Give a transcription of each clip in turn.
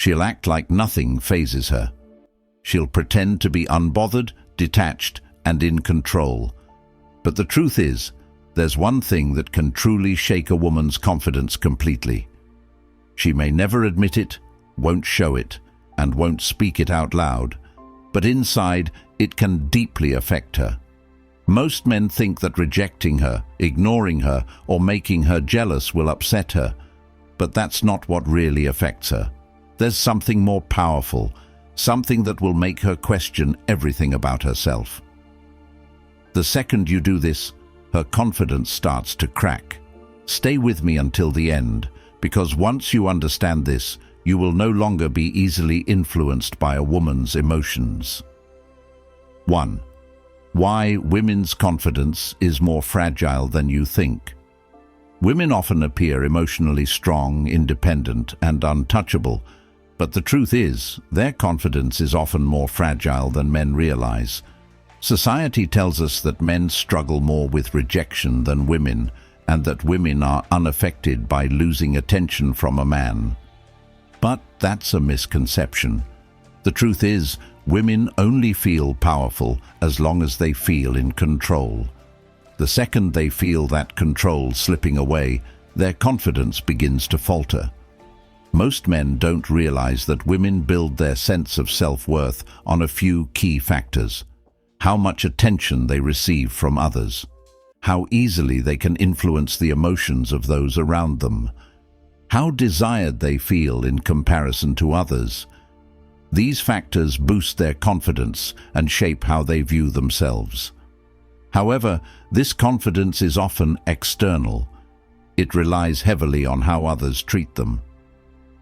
She'll act like nothing phases her. She'll pretend to be unbothered, detached, and in control. But the truth is, there's one thing that can truly shake a woman's confidence completely. She may never admit it, won't show it, and won't speak it out loud, but inside it can deeply affect her. Most men think that rejecting her, ignoring her, or making her jealous will upset her, but that's not what really affects her. There's something more powerful, something that will make her question everything about herself. The second you do this, her confidence starts to crack. Stay with me until the end, because once you understand this, you will no longer be easily influenced by a woman's emotions. 1. Why women's confidence is more fragile than you think. Women often appear emotionally strong, independent, and untouchable, but the truth is, their confidence is often more fragile than men realize. Society tells us that men struggle more with rejection than women, and that women are unaffected by losing attention from a man. But that's a misconception. The truth is, women only feel powerful as long as they feel in control. The second they feel that control slipping away, their confidence begins to falter. Most men don't realize that women build their sense of self-worth on a few key factors: how much attention they receive from others, how easily they can influence the emotions of those around them, how desired they feel in comparison to others. These factors boost their confidence and shape how they view themselves. However, this confidence is often external. It relies heavily on how others treat them.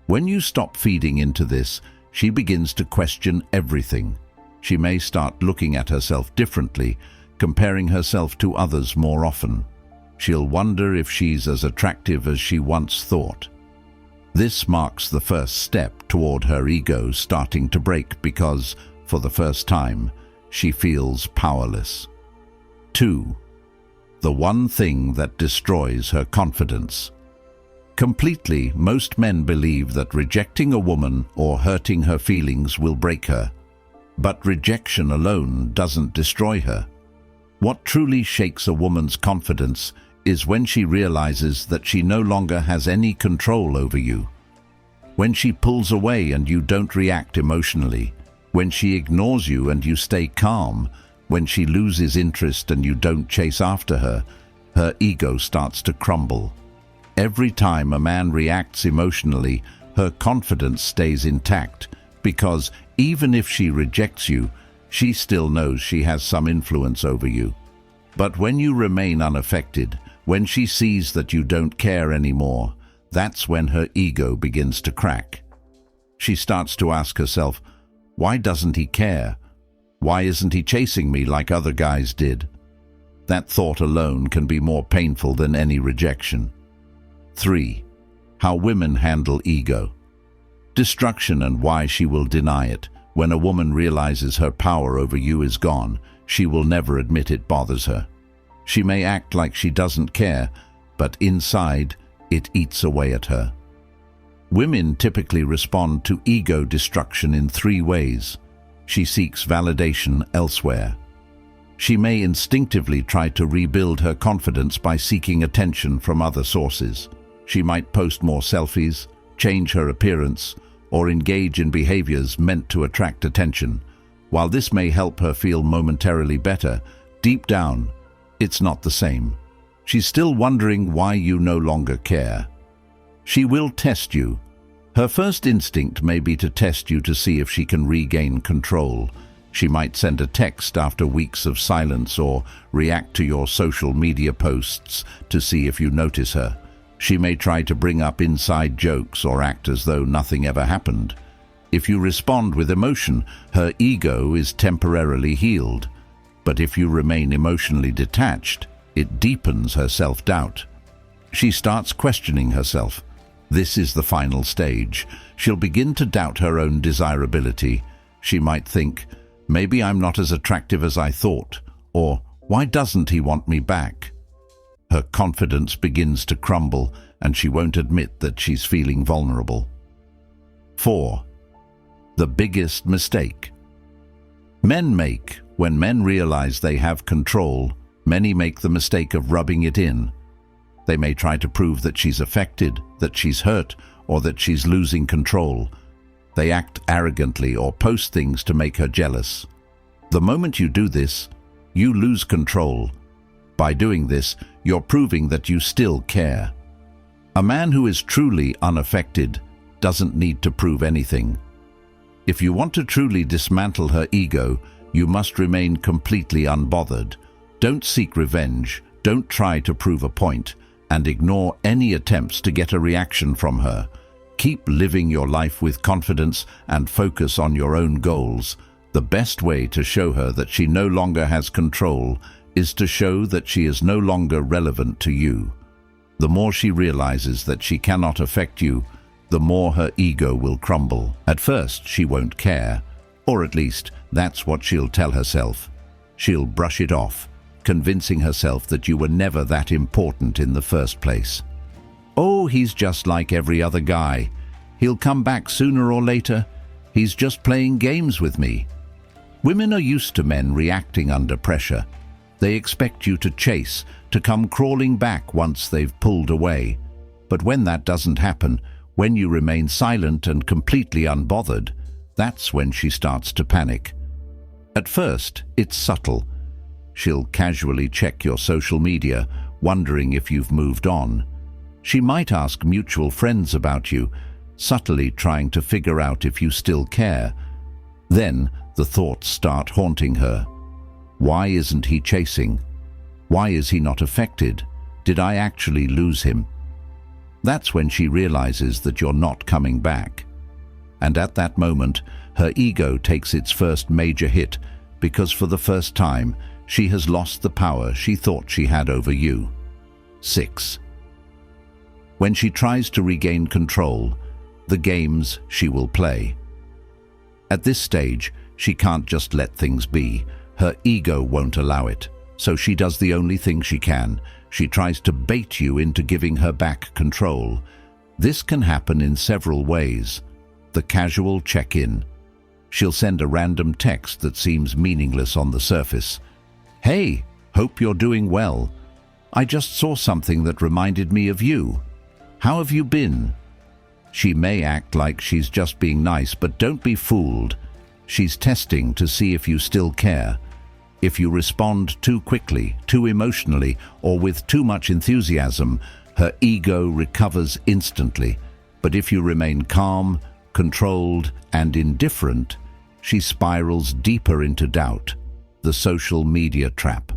When you stop feeding into this, she begins to question everything. She may start looking at herself differently, comparing herself to others more often. She'll wonder if she's as attractive as she once thought. This marks the first step toward her ego starting to break because, for the first time, she feels powerless. 2. The one thing that destroys her confidence. Completely, most men believe that rejecting a woman or hurting her feelings will break her. But rejection alone doesn't destroy her. What truly shakes a woman's confidence is when she realizes that she no longer has any control over you. When she pulls away and you don't react emotionally, when she ignores you and you stay calm, when she loses interest and you don't chase after her, her ego starts to crumble. Every time a man reacts emotionally, her confidence stays intact, because even if she rejects you, she still knows she has some influence over you. But when you remain unaffected, when she sees that you don't care anymore, that's when her ego begins to crack. She starts to ask herself, why doesn't he care? Why isn't he chasing me like other guys did? That thought alone can be more painful than any rejection. 3. How women handle ego. Destruction and why she will deny it. When a woman realizes her power over you is gone, she will never admit it bothers her. She may act like she doesn't care, but inside, it eats away at her. Women typically respond to ego destruction in 3 ways. She seeks validation elsewhere. She may instinctively try to rebuild her confidence by seeking attention from other sources. She might post more selfies, change her appearance, or engage in behaviors meant to attract attention. While this may help her feel momentarily better, deep down, it's not the same. She's still wondering why you no longer care. She will test you. Her first instinct may be to test you to see if she can regain control. She might send a text after weeks of silence or react to your social media posts to see if you notice her. She may try to bring up inside jokes or act as though nothing ever happened. If you respond with emotion, her ego is temporarily healed. But if you remain emotionally detached, it deepens her self-doubt. She starts questioning herself. This is the final stage. She'll begin to doubt her own desirability. She might think, maybe I'm not as attractive as I thought, or why doesn't he want me back? Her confidence begins to crumble, and she won't admit that she's feeling vulnerable. 4. The biggest mistake. When men realize they have control, many make the mistake of rubbing it in. They may try to prove that she's affected, that she's hurt, or that she's losing control. They act arrogantly or post things to make her jealous. The moment you do this, you lose control. By doing this, you're proving that you still care. A man who is truly unaffected doesn't need to prove anything. If you want to truly dismantle her ego, you must remain completely unbothered. Don't seek revenge, don't try to prove a point, and ignore any attempts to get a reaction from her. Keep living your life with confidence and focus on your own goals. The best way to show her that she no longer has control is to show that she is no longer relevant to you. The more she realizes that she cannot affect you, the more her ego will crumble. At first, she won't care, or at least that's what she'll tell herself. She'll brush it off, convincing herself that you were never that important in the first place. Oh, he's just like every other guy. He'll come back sooner or later. He's just playing games with me. Women are used to men reacting under pressure. They expect you to chase, to come crawling back once they've pulled away. But when that doesn't happen, when you remain silent and completely unbothered, that's when she starts to panic. At first, it's subtle. She'll casually check your social media, wondering if you've moved on. She might ask mutual friends about you, subtly trying to figure out if you still care. Then the thoughts start haunting her. Why isn't he chasing? Why is he not affected? Did I actually lose him? That's when she realizes that you're not coming back. And at that moment, her ego takes its first major hit, because for the first time, she has lost the power she thought she had over you. 6. When she tries to regain control, the games she will play. At this stage, she can't just let things be. Her ego won't allow it, so she does the only thing she can. She tries to bait you into giving her back control. This can happen in several ways. The casual check-in. She'll send a random text that seems meaningless on the surface. Hey, hope you're doing well. I just saw something that reminded me of you. How have you been? She may act like she's just being nice, but don't be fooled. She's testing to see if you still care. If you respond too quickly, too emotionally, or with too much enthusiasm, her ego recovers instantly. But if you remain calm, controlled, and indifferent, she spirals deeper into doubt, the social media trap.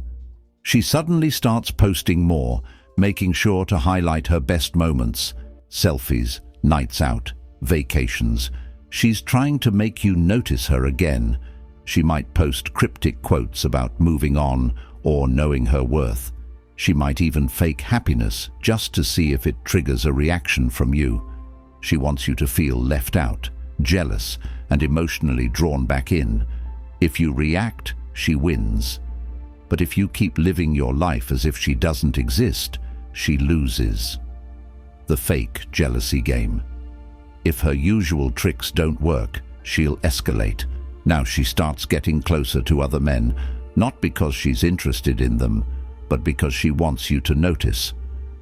She suddenly starts posting more, making sure to highlight her best moments, selfies, nights out, vacations. She's trying to make you notice her again. She might post cryptic quotes about moving on or knowing her worth. She might even fake happiness just to see if it triggers a reaction from you. She wants you to feel left out, jealous, and emotionally drawn back in. If you react, she wins. But if you keep living your life as if she doesn't exist, she loses. The fake jealousy game. If her usual tricks don't work, she'll escalate. Now she starts getting closer to other men, not because she's interested in them, but because she wants you to notice.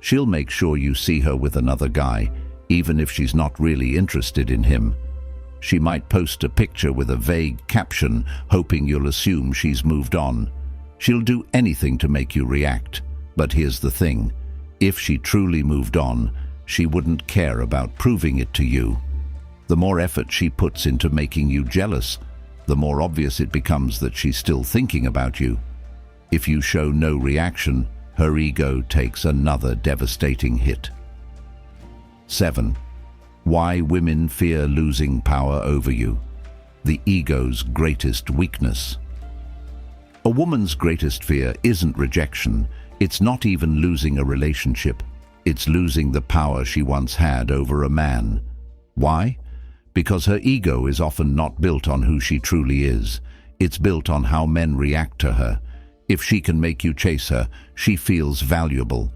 She'll make sure you see her with another guy, even if she's not really interested in him. She might post a picture with a vague caption, hoping you'll assume she's moved on. She'll do anything to make you react. But here's the thing. If she truly moved on, she wouldn't care about proving it to you. The more effort she puts into making you jealous, the more obvious it becomes that she's still thinking about you. If you show no reaction, her ego takes another devastating hit. 7. Why women fear losing power over you. The ego's greatest weakness. A woman's greatest fear isn't rejection. It's not even losing a relationship. It's losing the power she once had over a man. Why? Because her ego is often not built on who she truly is. It's built on how men react to her. If she can make you chase her, she feels valuable.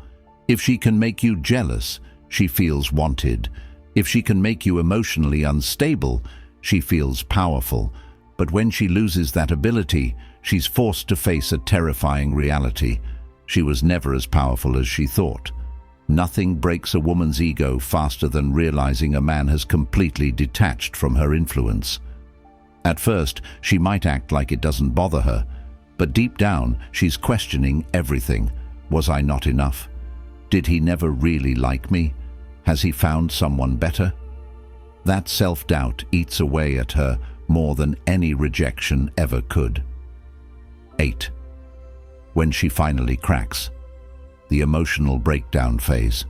If she can make you jealous, she feels wanted. If she can make you emotionally unstable, she feels powerful, but when she loses that ability, she's forced to face a terrifying reality. She was never as powerful as she thought. Nothing breaks a woman's ego faster than realizing a man has completely detached from her influence. At first, she might act like it doesn't bother her, but deep down, she's questioning everything. Was I not enough? Did he never really like me? Has he found someone better? That self-doubt eats away at her more than any rejection ever could. 8. When she finally cracks. The emotional breakdown phase.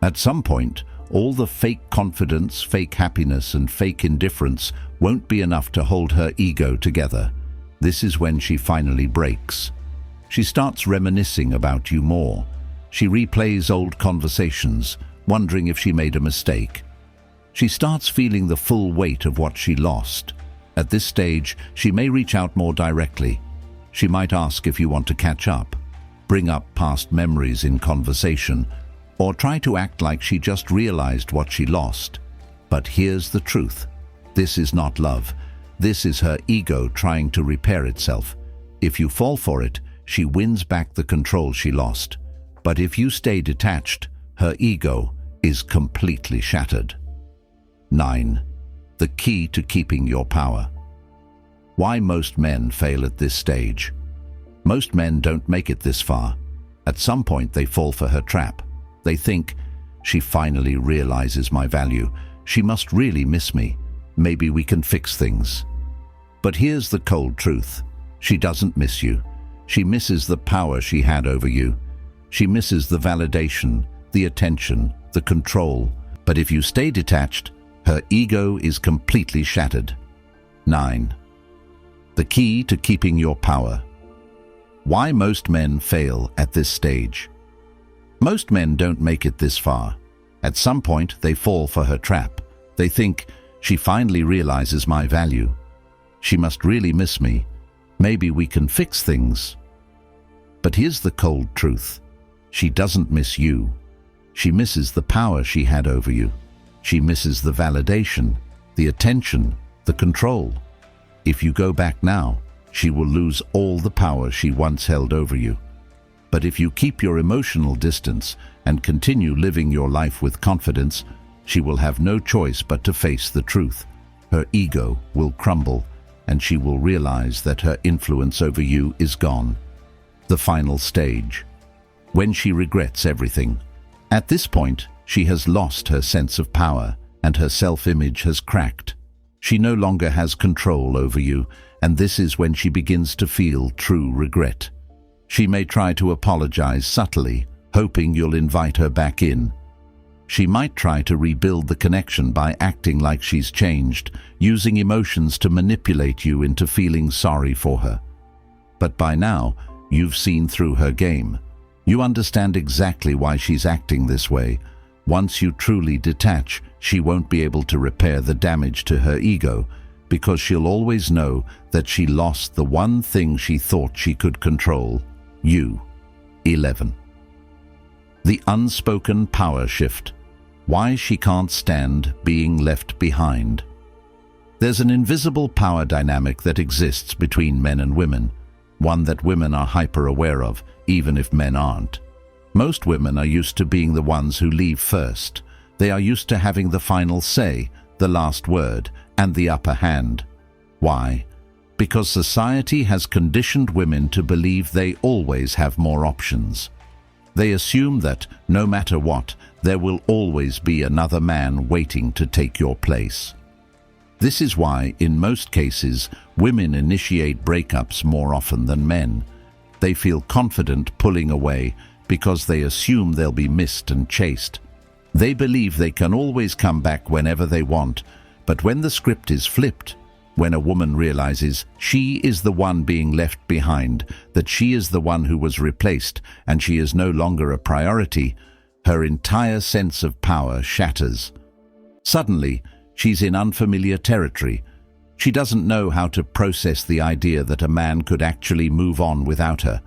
At some point, all the fake confidence, fake happiness, and fake indifference won't be enough to hold her ego together. This is when she finally breaks. She starts reminiscing about you more. She replays old conversations, wondering if she made a mistake. She starts feeling the full weight of what she lost. At this stage, she may reach out more directly. She might ask if you want to catch up, bring up past memories in conversation, or try to act like she just realized what she lost. But here's the truth. This is not love. This is her ego trying to repair itself. If you fall for it, she wins back the control she lost. But if you stay detached, her ego is completely shattered. 9. The key to keeping your power. Why most men fail at this stage. Most men don't make it this far. At some point they fall for her trap. They think, she finally realizes my value. She must really miss me. Maybe we can fix things. But here's the cold truth. She doesn't miss you. She misses the power she had over you. She misses the validation, the attention, the control. But if you stay detached, her ego is completely shattered. 9. The key to keeping your power. Why most men fail at this stage. Most men don't make it this far. At some point, they fall for her trap. They think, she finally realizes my value. She must really miss me. Maybe we can fix things. But here's the cold truth. She doesn't miss you. She misses the power she had over you. She misses the validation, the attention, the control. If you go back now, she will lose all the power she once held over you. But if you keep your emotional distance and continue living your life with confidence, she will have no choice but to face the truth. Her ego will crumble, and she will realize that her influence over you is gone. The final stage. When she regrets everything. At this point, she has lost her sense of power, and her self-image has cracked. She no longer has control over you, and this is when she begins to feel true regret. She may try to apologize subtly, hoping you'll invite her back in. She might try to rebuild the connection by acting like she's changed, using emotions to manipulate you into feeling sorry for her. But by now, you've seen through her game. You understand exactly why she's acting this way. Once you truly detach, she won't be able to repair the damage to her ego, because she'll always know that she lost the one thing she thought she could control, you. 11. The unspoken power shift. Why she can't stand being left behind. There's an invisible power dynamic that exists between men and women, one that women are hyper-aware of, even if men aren't. Most women are used to being the ones who leave first. They are used to having the final say, the last word, and the upper hand. Why? Because society has conditioned women to believe they always have more options. They assume that, no matter what, there will always be another man waiting to take your place. This is why, in most cases, women initiate breakups more often than men. They feel confident pulling away because they assume they'll be missed and chased. They believe they can always come back whenever they want, but when the script is flipped, when a woman realizes she is the one being left behind, that she is the one who was replaced, and she is no longer a priority, her entire sense of power shatters. Suddenly, she's in unfamiliar territory. She doesn't know how to process the idea that a man could actually move on without her.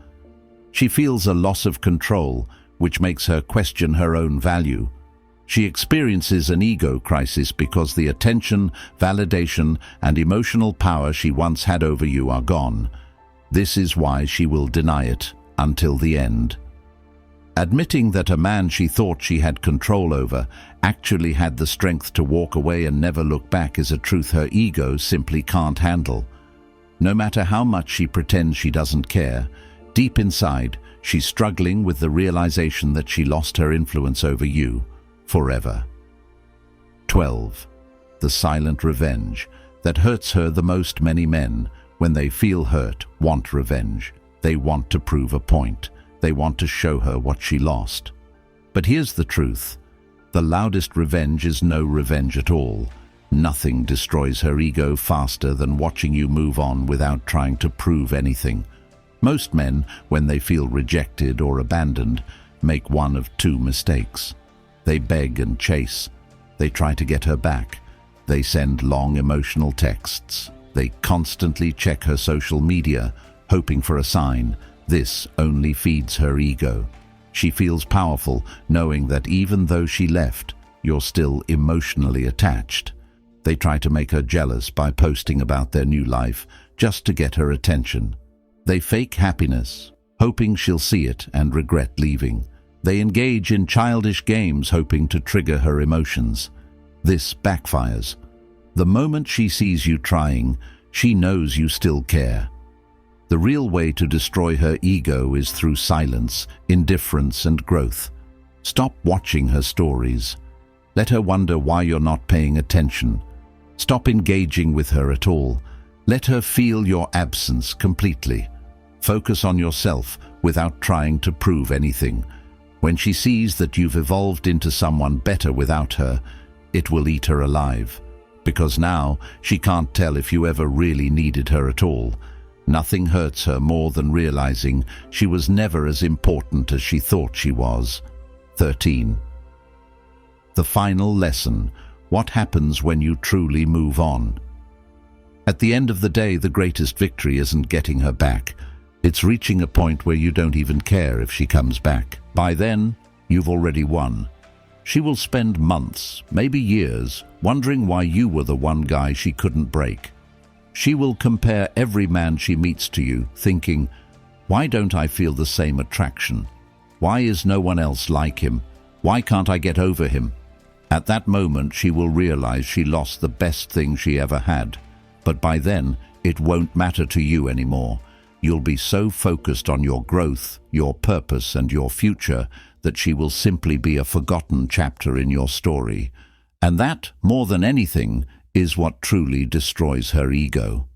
She feels a loss of control, which makes her question her own value. She experiences an ego crisis because the attention, validation, and emotional power she once had over you are gone. This is why she will deny it until the end. Admitting that a man she thought she had control over actually had the strength to walk away and never look back is a truth her ego simply can't handle. No matter how much she pretends she doesn't care, deep inside, she's struggling with the realization that she lost her influence over you forever. 12. The silent revenge that hurts her the most. Many men, when they feel hurt, want revenge. They want to prove a point. They want to show her what she lost. But here's the truth. The loudest revenge is no revenge at all. Nothing destroys her ego faster than watching you move on without trying to prove anything. Most men, when they feel rejected or abandoned, make one of two mistakes. They beg and chase. They try to get her back. They send long emotional texts. They constantly check her social media, hoping for a sign. This only feeds her ego. She feels powerful, knowing that even though she left, you're still emotionally attached. They try to make her jealous by posting about their new life, just to get her attention. They fake happiness, hoping she'll see it and regret leaving. They engage in childish games, hoping to trigger her emotions. This backfires. The moment she sees you trying, she knows you still care. The real way to destroy her ego is through silence, indifference, and growth. Stop watching her stories. Let her wonder why you're not paying attention. Stop engaging with her at all. Let her feel your absence completely. Focus on yourself without trying to prove anything. When she sees that you've evolved into someone better without her, it will eat her alive. Because now she can't tell if you ever really needed her at all. Nothing hurts her more than realizing she was never as important as she thought she was. 13. The final lesson. What happens when you truly move on? At the end of the day, the greatest victory isn't getting her back. It's reaching a point where you don't even care if she comes back. By then, you've already won. She will spend months, maybe years, wondering why you were the one guy she couldn't break. She will compare every man she meets to you, thinking, why don't I feel the same attraction? Why is no one else like him? Why can't I get over him? At that moment, she will realize she lost the best thing she ever had. But by then, it won't matter to you anymore. You'll be so focused on your growth, your purpose, and your future that she will simply be a forgotten chapter in your story. And that, more than anything, is what truly destroys her ego.